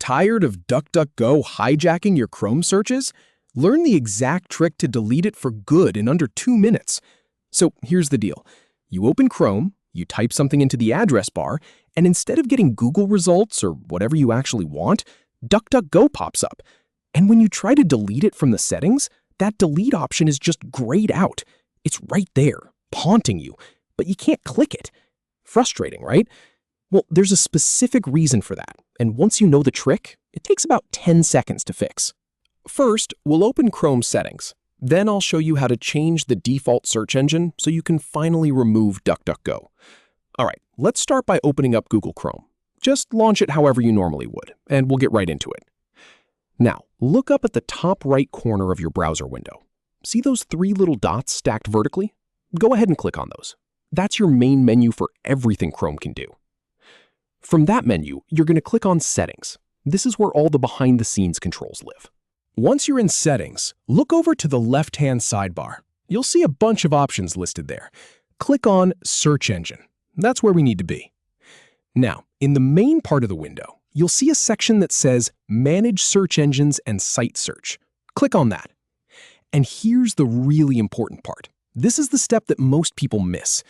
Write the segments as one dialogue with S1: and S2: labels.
S1: Tired of DuckDuckGo hijacking your Chrome searches? Learn the exact trick to delete it for good in under 2 minutes. So here's the deal. You open Chrome, you type something into the address bar, and instead of getting Google results or whatever you actually want, DuckDuckGo pops up. And when you try to delete it from the settings, that delete option is just grayed out. It's right there, haunting you, but you can't click it. Frustrating, right? Well, there's a specific reason for that, and once you know the trick, it takes about 10 seconds to fix. First, we'll open Chrome settings. Then I'll show you how to change the default search engine so you can finally remove DuckDuckGo. All right, let's start by opening up Google Chrome. Just launch it however you normally would, and we'll get right into it. Now, look up at the top right corner of your browser window. See those 3 little dots stacked vertically? Go ahead and click on those. That's your main menu for everything Chrome can do. From that menu, you're going to click on Settings. This is where all the behind-the-scenes controls live. Once you're in Settings, look over to the left-hand sidebar. You'll see a bunch of options listed there. Click on Search Engine. That's where we need to be. Now, in the main part of the window, you'll see a section that says Manage Search Engines and Site Search. Click on that. And here's the really important part. This is the step that most people miss.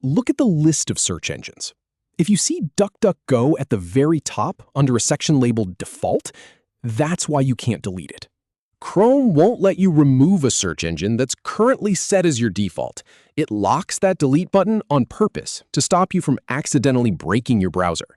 S1: Look at the list of search engines. If you see DuckDuckGo at the very top under a section labeled Default, that's why you can't delete it. Chrome won't let you remove a search engine that's currently set as your default. It locks that delete button on purpose to stop you from accidentally breaking your browser.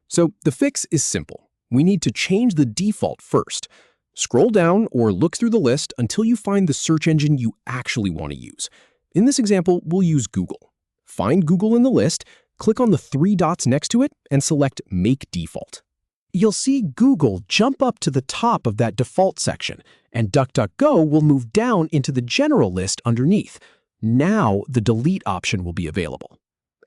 S1: So the fix is simple. We need to change the default first. Scroll down or look through the list until you find the search engine you actually want to use. In this example, we'll use Google. Find Google in the list, click on the 3 dots next to it, and select Make Default. You'll see Google jump up to the top of that default section, and DuckDuckGo will move down into the general list underneath. Now the delete option will be available.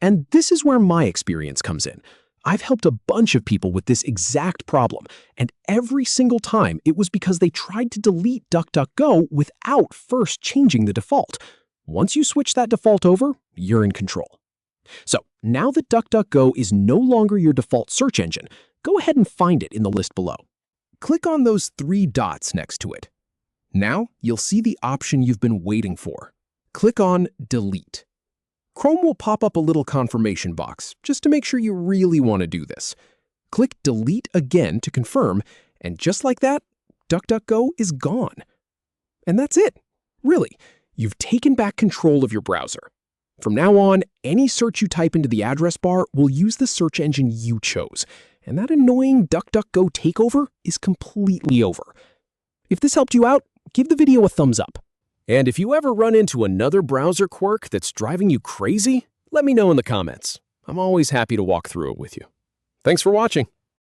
S1: And this is where my experience comes in. I've helped a bunch of people with this exact problem, and every single time it was because they tried to delete DuckDuckGo without first changing the default. Once you switch that default over, you're in control. So now that DuckDuckGo is no longer your default search engine, go ahead and find it in the list below. Click on those 3 dots next to it. Now you'll see the option you've been waiting for. Click on Delete. Chrome will pop up a little confirmation box just to make sure you really want to do this. Click Delete again to confirm, and just like that, DuckDuckGo is gone. And that's it. Really, you've taken back control of your browser. From now on, any search you type into the address bar will use the search engine you chose, and that annoying DuckDuckGo takeover is completely over. If this helped you out, give the video a thumbs up. And if you ever run into another browser quirk that's driving you crazy, let me know in the comments. I'm always happy to walk through it with you. Thanks for watching.